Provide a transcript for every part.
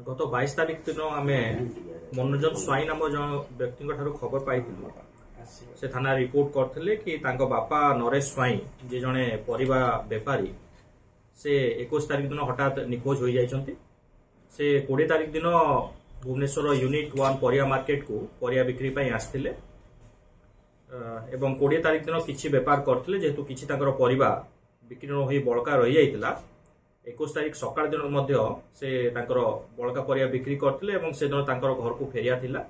गत 22 तारिख दिन आम मनोरंजन स्वाई नाम जन व्यक्ति खबर पाई से थाना रिपोर्ट करते कि बापा नरेश स्वाई जी जड़े परिवा बेपारी से 21 तारिख दिन हठात निखोज हो जाइछन्ति। से 20 तारिख दिन भुवनेश्वर यूनिट 1 परिया मार्केट को परिया बिक्री पाई आसथिले एवं 20 तारिख दिन किछि बेपार करथिले जेहेतु किछि तांकर परिवा बिक्री न होई बळका रहि जाइतिला। 21 तारिख सकाळ दिन मध्य से तांकर बळका परिया बिक्री करथिले एवं से दिन तांकर घर को फेरिया थिला।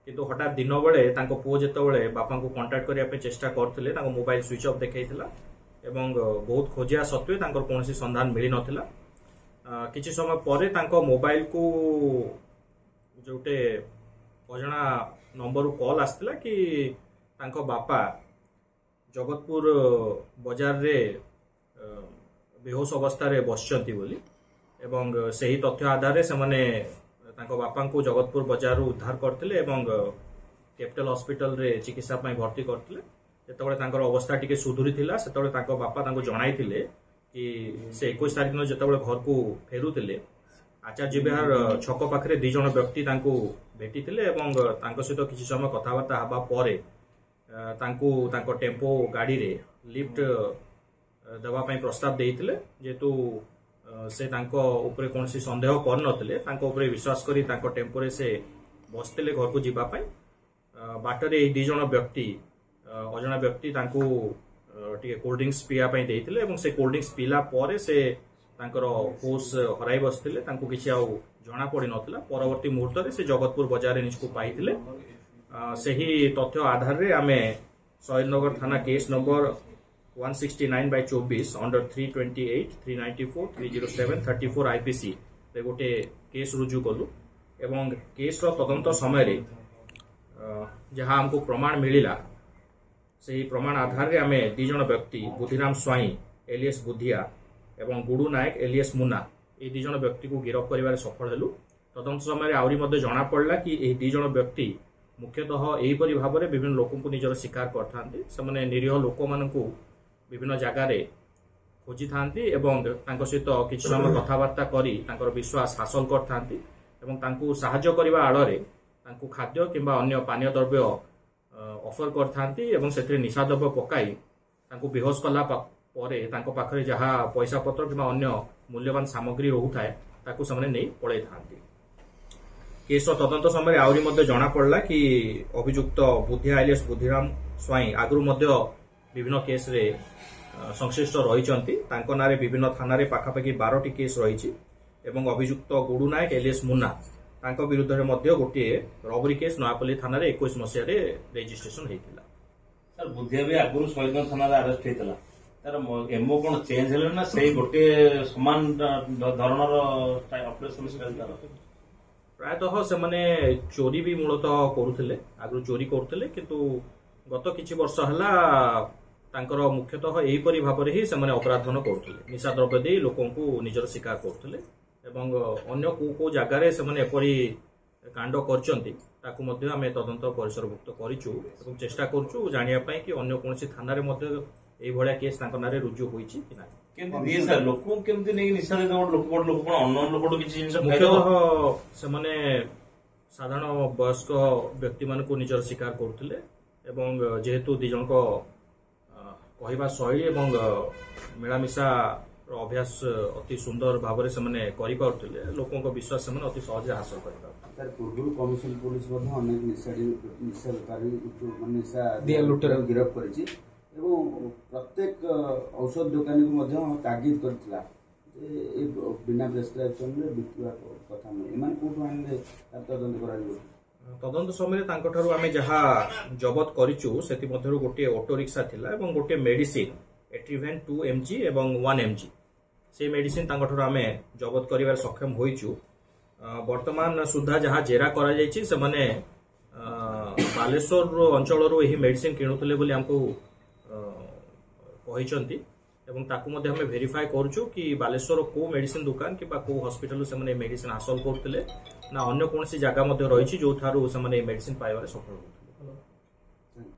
किंतु हठात दिन बेले तांको पुओ जेतेबेले बापा को कांटेक्ट करिया पे चेष्टा करथिले तांको मोबाइल स्विच ऑफ देखाइथिला एवं बहुत खोजिया सत्वे तांकर कोनोसी संधान मिली नथिला। किछि समय परे तांको मोबाइल को जोटे अजना नंबर कॉल आस्थिला कि तांको बापा जगतपुर बाजार रे बेहोश अवस्था रे बसचंती बोली एवं सही तथ्य आधार से माने तांको बापा को जगतपुर बाजार उद्धार करथिले एवं कैपिटल हॉस्पिटल रे चिकित्सा पई भर्ती करथिले। जेतेबेले तांकर अवस्था टिके सुधुरी थिला सेतेबेले तांको बापा तांको जणाइथिले कि से 21 तारिख दिन जेतेबेले घर को फेरुथिले आचार्य विहार छक पाखरे 2 जण व्यक्ति तांको भेटिथिले एवं तांको सहित किछि समय कथाबार्ता हबा परे तांको तांको टेम्पो गाड़ी रे लिफ्ट देवा पई प्रस्ताव देइथिले। जेतु से तांको ऊपर कोनसी संदेह कर नथिले तांको ऊपर विश्वास करी तांको टेम्पो रे से बसथिले घर को जिबा पई। बाटरे 2 जण व्यक्ति अजना व्यक्ति तांको टिके कोल्ड ड्रिंक्स पिया पई देइथिले एवं से कोल्ड ड्रिंक्स पीला परे से तांकर होश हराई बसथिले तांको किछि आउ जणा पड़ी नथिला। परवर्ती मुहूर्त रे से जगतपुर बाजार रे निजको पाइथिले। सही तथ्य आधार रे आमे शहीदनगर थाना केस नंबर 169/24 अंडर 328, 394, 307, 34 आईपीसी रे गोटे केस रुजु कलु एवं केस रो तदंत समय रे जहां हमको प्रमाण मिलिला सही प्रमाण आधार रे आमे 2 जण व्यक्ति बुद्धिराम स्वाई एलियस बुद्धिया एवं गुडू नायक एलियस मुन्ना ए 2 जण व्यक्ति को गिरफ्त करिवारे सफल हेलु। तदंत समय रे आउरी मध्ये जणा पड़ला कि ए 2 जण व्यक्ति मुख्यतः एहीपरि भाव में विभिन्न लोक निजर शिकार करथांती। से निरीह लोक मानकु विभिन्न जगार खोजी थांती एवं तांको सहित किछि समय कथबार्ता करी तांकर विश्वास हासिल करथांती एवं तांको सहाय्य करबा आड़रे तांको खाद्य किंबा अन्य पानीय द्रव्य ऑफर करथांती एवं सेथिरे निशा द्रव्य पकाई तांको बेहोश कला परे तांको पाखरे जहा पैसा पत्र किंबा अन्य मूल्यवान सामग्री रहुथाय ताकू समने नै पळै थांती। केस तदंत समय आउरी मध्ये जणा पड़ला कि अभियुक्त बुद्धिया एलियस बुद्धिराम स्वाई आगु मध्ये विभिन्न केस रे संश्लिष्ट रहिचंती। तांको नारे विभिन्न थाना रे पाखापाखि 12टी केस रहिछि एवं अभियुक्त गुडू नायक एलियस मुन्ना तांको विरुद्ध रे मध्ये गोटे रबरी केस नयापल्ली थाना रे 21 मसिया रे रजिस्ट्रेशन हेतिला। सर बुद्धिया भी आगु शहीदनगर थाना रे अरेस्ट हेतिला तार एमओ कोन चेंज हेले ना सेही गोटे समान धरणर ऑपरेशन चलता प्रायतः से माने चोरी भी मूलतः करुथिले आगु चोरी करथिले किंतु गत किछि वर्ष हला तांकर मुख्यतः एहीपरि भाव में ही से अपराधन करुथिले निशा द्रव्य दे लोकन को निजर शिकार करथिले एवं अन्य को जगार से एपरी कांड करचंती ताकू मध्ये आमे तदंत परिसरभुक्त करिचु एवं चेष्टा करचु जानिया पई कि अन्य कोनसी थाना रे मध्ये एही भलिया केस तांकर नारे रुजु होईछि कि नाही। केमति दिए सर लोक केमति नै निशा दे लोक कोन अननोन लोक किछि जिंस मुख्यतः से साधारण वयस्क व्यक्ति मान को निजर शिकार करथिले एवं जेहेतु 2 जन को कहवा शैली एवं मिलामिशा अभ्यास अति सुंदर भाव में से करि पाउथिले लोकों को विश्वास से अति सहज हासिल करि पाउथिले। सर पूर्व कमिशन पुलिस मध्ये अनेक निशाकारी निशा दिया लुटेर गिरफ्त करिछि एवं प्रत्येक औषध दुकानी को मध्ये तागिद करथिला जे बिना प्रेस्क्रिप्शन रे बिकवा कथा नै एमान कोठो आनले तदंत कराइबो। तदंत समय तांको आमे जहा जबत करिचु सेति मध्यरु गोटे ऑटो रिक्शा थिला एवं गोटे मेडिसिन एट्रिवेन 2 mg एवं 1 mg से मेडिसिन तांको आमे जबत करिवार सक्षम होइचु। वर्तमान सुधा जहा जेरा करा जायछि से माने बालेश्वर अंचल रो एही मेडिसिन किनुथले बोली हमको कहिचंती एवं ताकू मध्ये हमें वेरीफाई करछु कि बालेश्वर को मेडिसिन दुकान कि को हॉस्पिटल से माने मेडिसिन हासिल करथिले ना अन्य कोनसी जगह मध्ये रहिछि जो थारु से माने मेडिसिन पाइबारे सफल होथिले।